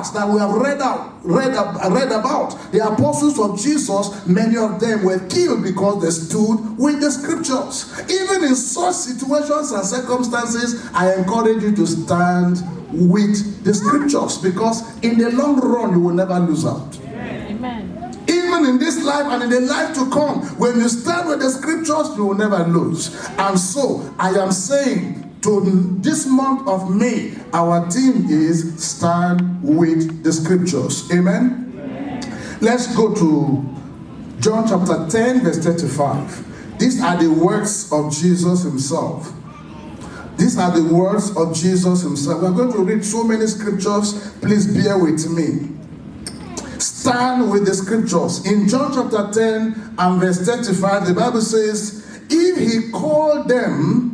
past that we have read about, the apostles of Jesus, many of them were killed because they stood with the scriptures. Even in such situations and circumstances, I encourage you to stand with the scriptures, because in the long run you will never lose out. Amen. Even in this life and in the life to come, when you stand with the scriptures, you will never lose. And so I am saying, to this month of May, our theme is stand with the scriptures. Amen? Amen. Let's go to John chapter 10, verse 35. These are the words of Jesus himself. These are the words of Jesus himself. We're going to read so many scriptures. Please bear with me. Stand with the scriptures. In John chapter 10 and verse 35, the Bible says, if he called them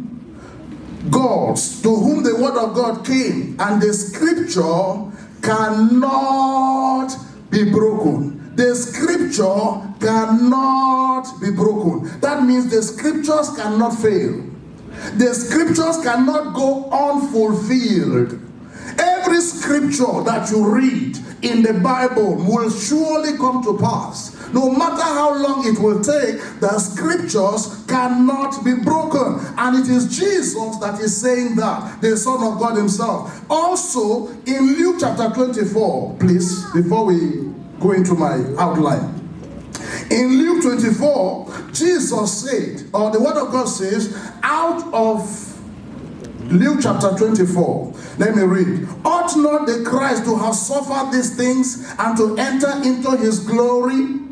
gods to whom the word of God came, and the scripture cannot be broken. The scripture cannot be broken. That means the scriptures cannot fail. The scriptures cannot go unfulfilled. Every scripture that you read in the Bible will surely come to pass. No matter how long it will take, the scriptures cannot be broken. And it is Jesus that is saying that, the Son of God himself. Also, in Luke chapter 24, please, before we go into my outline. In Luke 24, Jesus said, or the word of God says, out of Luke chapter 24, let me read. Ought not the Christ to have suffered these things and to enter into his glory?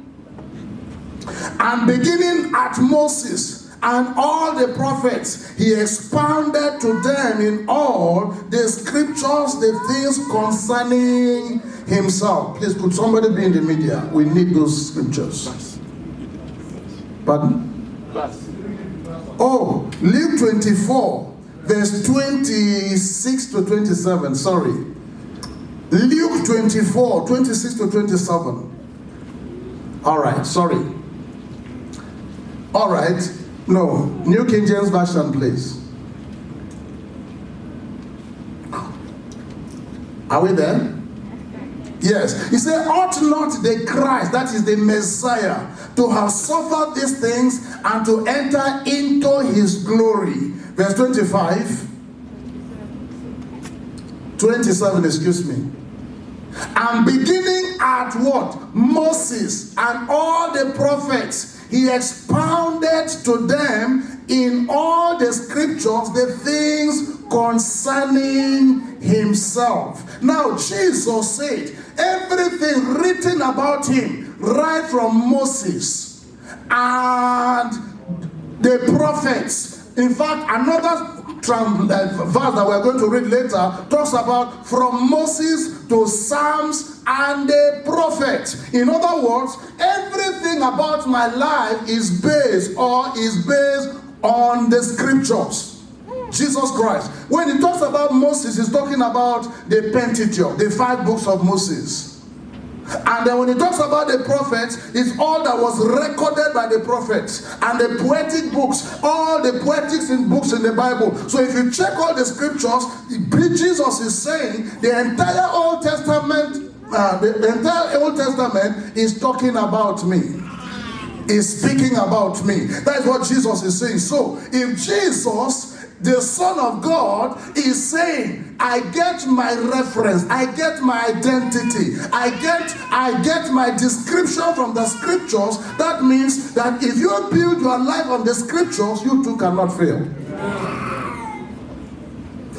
And beginning at Moses and all the prophets, he expounded to them in all the scriptures the things concerning himself. Please, could somebody be in the media? We need those scriptures. Pardon? Oh, Luke 24, verse 26 to 27. Sorry. Luke 24, 26 to 27. All right, sorry. All right. No, New King James Version, please. Are we there? Yes. He said, ought not the Christ, that is the Messiah, to have suffered these things and to enter into his glory. Verse 25. 27, excuse me. And beginning at what? Moses and all the prophets, he expounded to them in all the scriptures the things concerning himself. Now, Jesus said, everything written about him, right from Moses and the prophets. In fact, another verse that we're going to read later talks about from Moses to Psalms and the prophet. In other words, everything about my life is based on the scriptures. Jesus Christ. When he talks about Moses, he's talking about the Pentateuch, the 5 books of Moses. And then when he talks about the prophets, it's all that was recorded by the prophets. And the poetic books, all the poetics in books in the Bible. So if you check all the scriptures, Jesus is saying the entire Old Testament, the entire Old Testament is talking about me. Is speaking about me. That is what Jesus is saying. So if Jesus, the Son of God, is saying, I get my reference, I get my identity, I get my description from the scriptures, that means that if you build your life on the scriptures, you too cannot fail.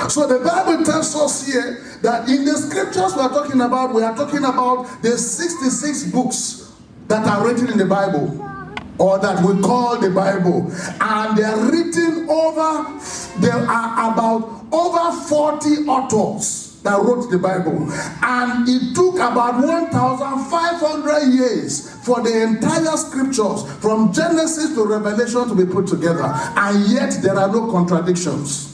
So the Bible tells us here that in the scriptures we are talking about the 66 books that are written in the Bible, or that we call the Bible, and they are written there are about over 40 authors that wrote the Bible, and it took about 1,500 years for the entire scriptures from Genesis to Revelation to be put together, and yet there are no contradictions.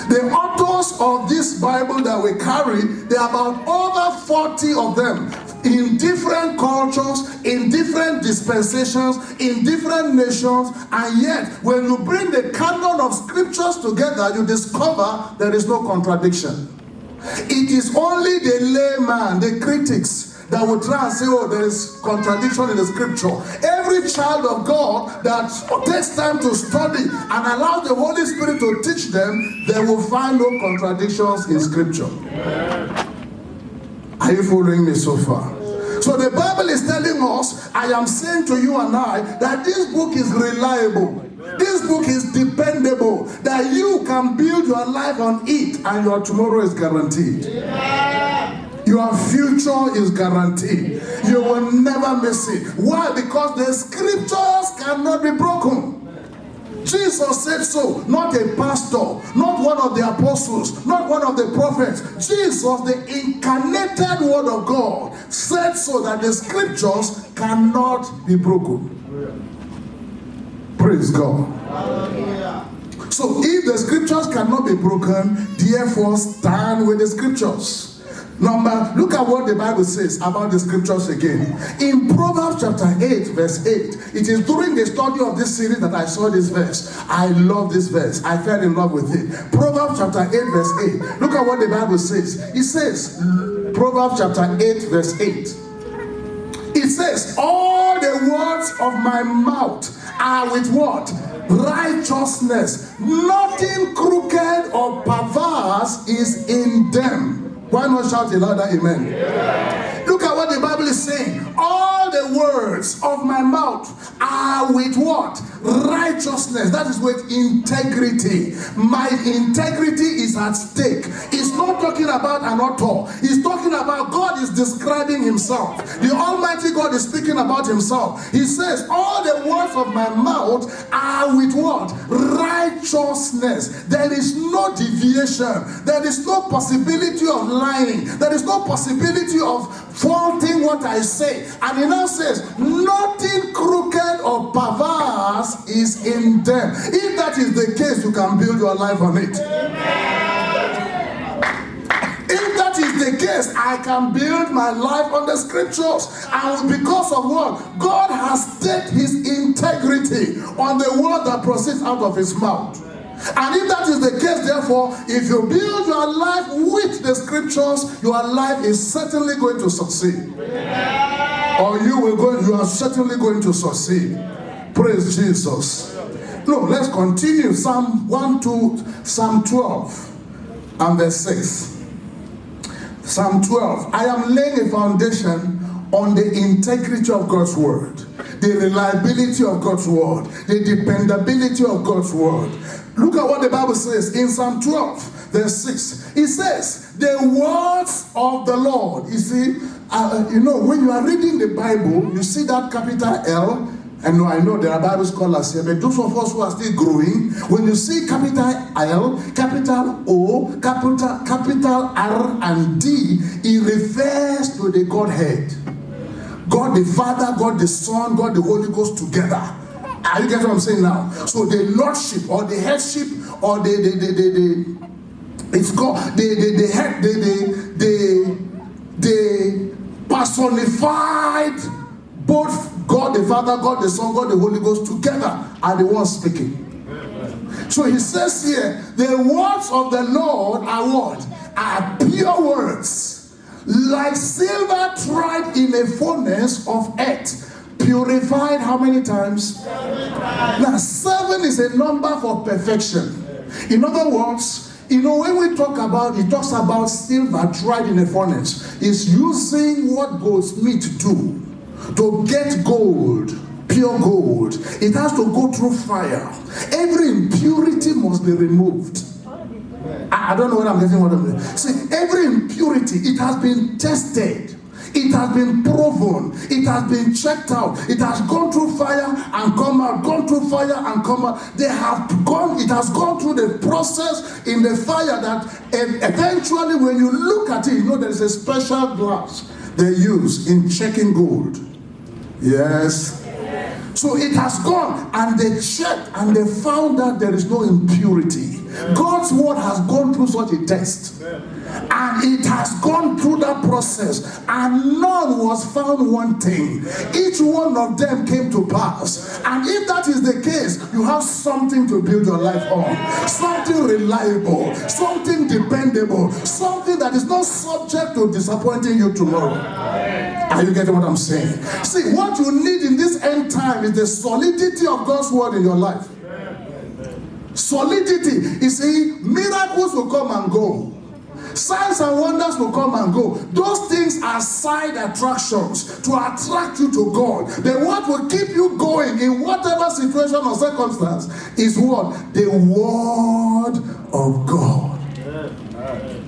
The authors of this Bible that we carry, there are about over 40 of them, in different cultures, in different dispensations, in different nations, and yet when you bring the canon of scriptures together, you discover there is no contradiction. It is only the layman, the critics, that will try and say, oh, there is contradiction in the scripture. Every child of God that takes time to study and allows the Holy Spirit to teach them, they will find no contradictions in scripture. Are you following me so far? So the Bible is telling us, I am saying to you and I, that this book is reliable. This book is dependable, that you can build your life on it and your tomorrow is guaranteed. Your future is guaranteed. You will never miss it. Why? Because the scriptures cannot be broken. Jesus said so, not a pastor, not one of the apostles, not one of the prophets. Jesus, the incarnated word of God, said so that the scriptures cannot be broken. Praise God. So if the scriptures cannot be broken, therefore stand with the scriptures. Look at what the Bible says about the scriptures again. In Proverbs chapter 8, verse 8, it is during the study of this series that I saw this verse. I love this verse. I fell in love with it. Proverbs chapter 8, verse 8. Look at what the Bible says. It says, Proverbs chapter 8, verse 8. It says, all the words of my mouth are with what? Righteousness. Nothing crooked or perverse is in them. Why not shout a louder amen? Yeah. Look at what the Bible is saying. All the words of my mouth are with what? Righteousness. That is with integrity. My integrity is at stake. It's not talking about an author. He's talking about God is describing himself. The Almighty God is speaking about himself. He says, all the words of my mouth are with what? Righteousness. There is no deviation. There is no possibility of lying. There is no possibility of faulting what I say. And he now says, nothing crooked or perverse is in them. If that is the case, you can build your life on it. If that is the case, I can build my life on the scriptures. And because of what? God has staked his integrity on the word that proceeds out of his mouth. And if that is the case, therefore, if you build your life with the scriptures, your life is certainly going to succeed. Or you are certainly going to succeed. Praise Jesus. No, let's continue. Psalm 12 and verse 6. Psalm 12. I am laying a foundation on the integrity of God's word, the reliability of God's word, the dependability of God's word. Look at what the Bible says in Psalm 12, verse 6. It says, the words of the Lord. You see, when you are reading the Bible, you see that capital L. And I know there are Bible scholars here, but those of us who are still growing, when you see capital L, capital O, capital R, and D, it refers to the Godhead. God the Father, God the Son, God the Holy Ghost together. Are you getting what I'm saying now? So the lordship or the headship or it's called the personified both God the Father, God the Son, God the Holy Ghost together are the ones speaking. So he says here, the words of the Lord are what? Are pure words, like silver tried in a furnace of earth. Purified how many times? 7 times. Now 7 is a number for perfection. In other words, when we talk about, it talks about silver tried in a furnace. It's using what goldsmiths do to get gold, pure gold. It has to go through fire. Every impurity must be removed. I don't know what I'm getting. What I'm saying. See, every impurity, it has been tested. It has been proven. It has been checked out. It has gone through fire and come out. Gone through fire and come out. It has gone through the process in the fire that eventually when you look at it, there is a special glass they use in checking gold. Yes. So it has gone and they checked and they found that there is no impurity. God's word has gone through such a test. And it has gone through that process, and none was found wanting. Each one of them came to pass. And if that is the case, you have something to build your life on. Something reliable, something dependable, something that is not subject to disappointing you tomorrow. Are you getting what I'm saying? See, what you need in this end time is the solidity of God's word in your life. Solidity. You see, miracles will come and go. Signs and wonders will come and go. Those things are side attractions to attract you to God. But what will keep you going in whatever situation or circumstance is what? The word of God.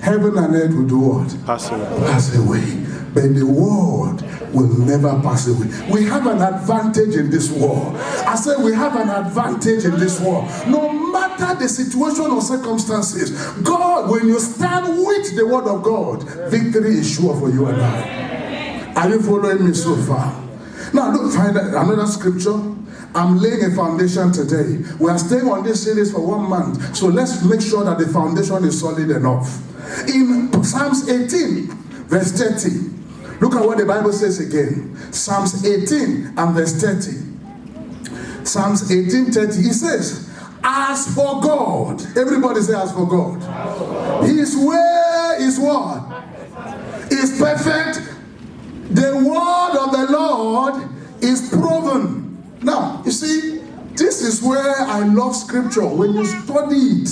Heaven and earth will do what? Pass away. Pass away. But the word will never pass away. We have an advantage in this war. I said we have an advantage in this war. No matter the situation or circumstances, God, when you stand with the word of God, victory is sure for you and I. Are you following me so far? Now look, find another scripture. I'm laying a foundation today. We are staying on this series for 1 month. So let's make sure that the foundation is solid enough. In Psalms 18, verse 30. Look at what the Bible says again. Psalms 18 and verse 30. Psalms 18:30. He says, as for God, everybody say as for God. His way is what? Is perfect. The word of the Lord is proven. Now, you see, this is where I love scripture. When you study it,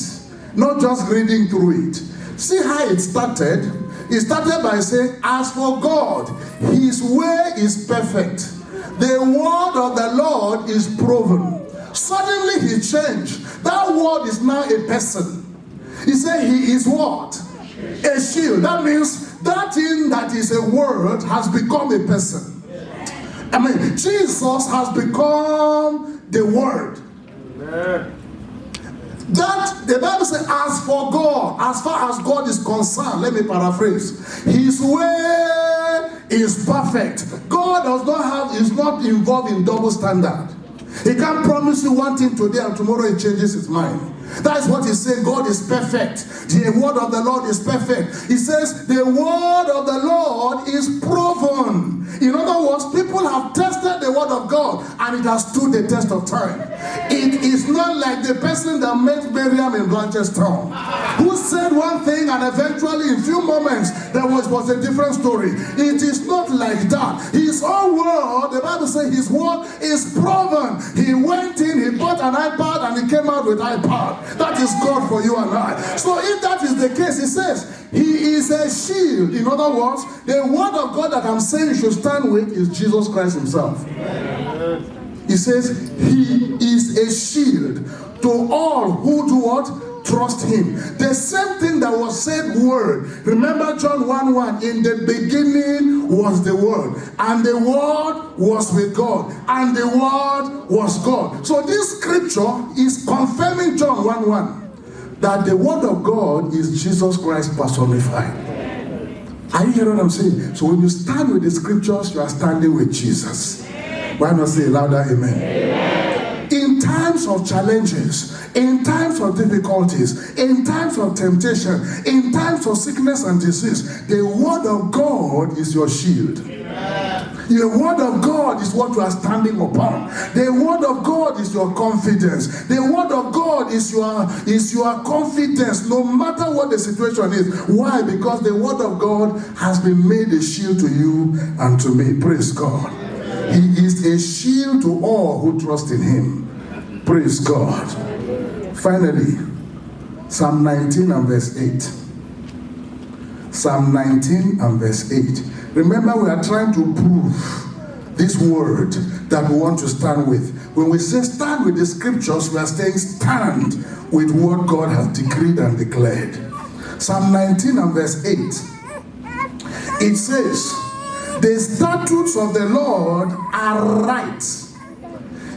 not just reading through it. See how it started? He started by saying, as for God, his way is perfect. The word of the Lord is proven. Suddenly he changed. That word is now a person. He said he is what? A shield. That means that thing that is a word has become a person. I mean, Jesus has become the word. Amen. That the Bible says, as for God, as far as God is concerned, let me paraphrase, his way is perfect. God does not have, is not involved in double standard. He can't promise you one thing today and tomorrow he changes his mind. That is what he's saying. God is perfect. The word of the Lord is perfect. He says the word of the Lord is proven. In other words, people have tested the word of God and it has stood the test of time. It is not like the person that met Miriam in Blanchardstown, who said one thing and eventually in few moments there was a different story. It is not like that. His own word, the Bible says his word is proven. He went in, he bought an iPad and he came out with iPad. That is God for you and I. So if that is the case, he says he is a shield. In other words, the word of God that I'm saying you should stand with is Jesus Christ himself. He says he is a shield to all who do what? Trust him. The same thing that was said word. Remember John 1:1. In the beginning was the word, and the word was with God, and the word was God. So this scripture is confirming John 1:1 that the word of God is Jesus Christ personified. Are you hearing what I'm saying? So when you stand with the scriptures, you are standing with Jesus. Why not say louder amen? Amen. In times of challenges, in times of difficulties, in times of temptation, in times of sickness and disease, the word of God is your shield. The word of God is what you are standing upon. The word of God is your confidence. The word of God is your confidence no matter what the situation is. Why? Because the word of God has been made a shield to you and to me. Praise God. He is a shield to all who trust in him. Praise God. Finally, Psalm 19 and verse 8. Psalm 19 and verse 8. Remember, we are trying to prove this word that we want to stand with. When we say stand with the scriptures, we are saying stand with what God has decreed and declared. Psalm 19 and verse 8. It says, the statutes of the Lord are right,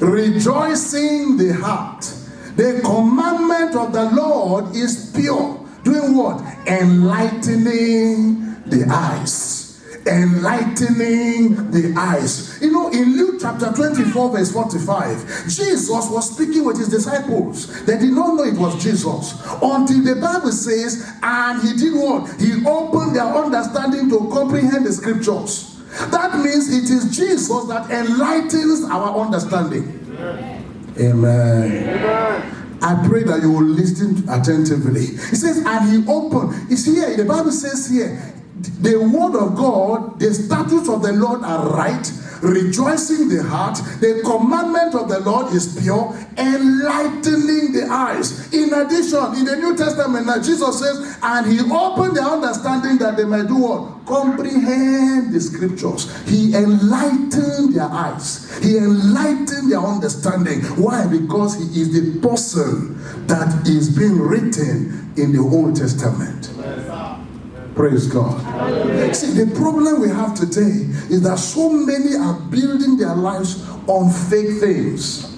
rejoicing the heart. The commandment of the Lord is pure. Doing what? Enlightening the eyes. enlightening the eyes. You know, in Luke chapter 24 verse 45, Jesus was speaking with his disciples. They did not know it was Jesus until the Bible says, and he did what? He opened their understanding to comprehend the scriptures. That means it is Jesus that enlightens our understanding. Amen. I pray that you will listen attentively. It says, and he opened. It's here, the Bible says here, the word of God, the statutes of the Lord are right, rejoicing the heart. The commandment of the Lord is pure, enlightening the eyes. In addition, in the New Testament, now Jesus says, and he opened their understanding that they might do what? Comprehend the scriptures. He enlightened their eyes. He enlightened their understanding. Why? Because he is the person that is being written in the Old Testament. Praise God. See, the problem we have today is that so many are building their lives on fake things.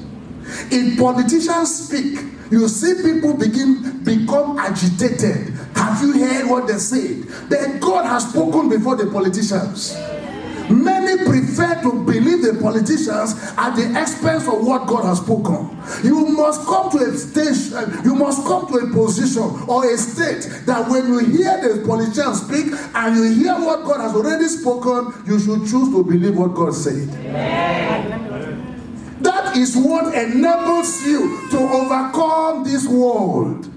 If politicians speak, you see people become agitated. Have you heard what they said? That God has spoken before the politicians. Many prefer to believe the politicians at the expense of what God has spoken. You must come to a station, you must come to a position or a state that when you hear the politicians speak and you hear what God has already spoken, you should choose to believe what God said. That is what enables you to overcome this world.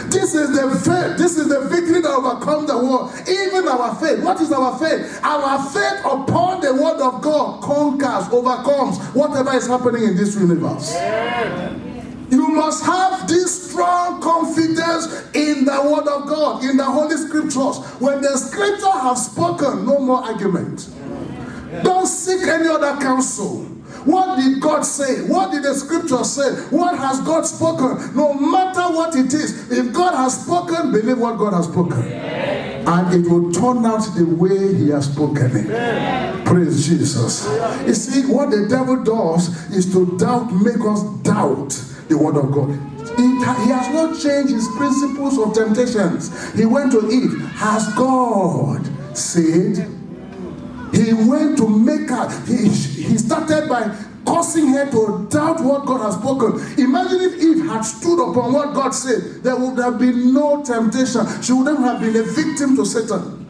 This is the faith. This is the victory that overcomes the world. Even our faith. What is our faith? Our faith upon the word of God conquers, overcomes whatever is happening in this universe. You must have this strong confidence in the word of God, in the Holy Scriptures. When the Scripture has spoken, no more argument. Don't seek any other counsel. What did God say? What did the scripture say? What has God spoken? No matter what it is, if God has spoken, believe what God has spoken. And it will turn out the way he has spoken it. Praise Jesus. You see, what the devil does is to make us doubt the word of God. He has not changed his principles of temptations. He went to Eve. Has God said? He went to make her, he started by causing her to doubt what God has spoken. Imagine if Eve had stood upon what God said, there would have been no temptation. She wouldn't have been a victim to Satan,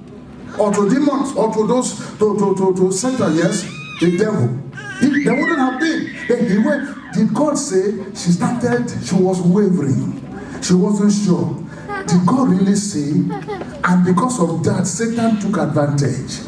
or to demons, or to those, to Satan, yes, the devil. There wouldn't have been. Then he went, did God say? She was wavering. She wasn't sure. Did God really say? And because of that, Satan took advantage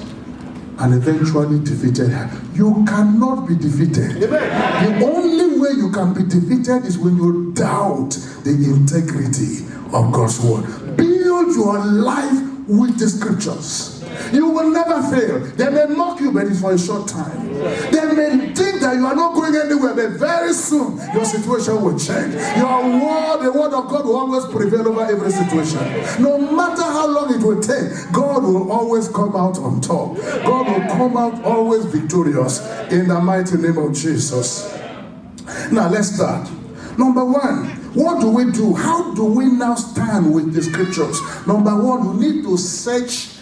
and eventually defeated her. You cannot be defeated. Amen. The only way you can be defeated is when you doubt the integrity of God's word. Build your life with the scriptures. You will never fail. They may mock you, but it's for a short time. They may think that you are not going anywhere, but very soon your situation will change. Your word, the word of God will always prevail over every situation. No matter how long it will take, God will always come out on top. God will come out always victorious in the mighty name of Jesus. Now let's start. Number one, what do we do? How do we now stand with the scriptures? Number one, we need to search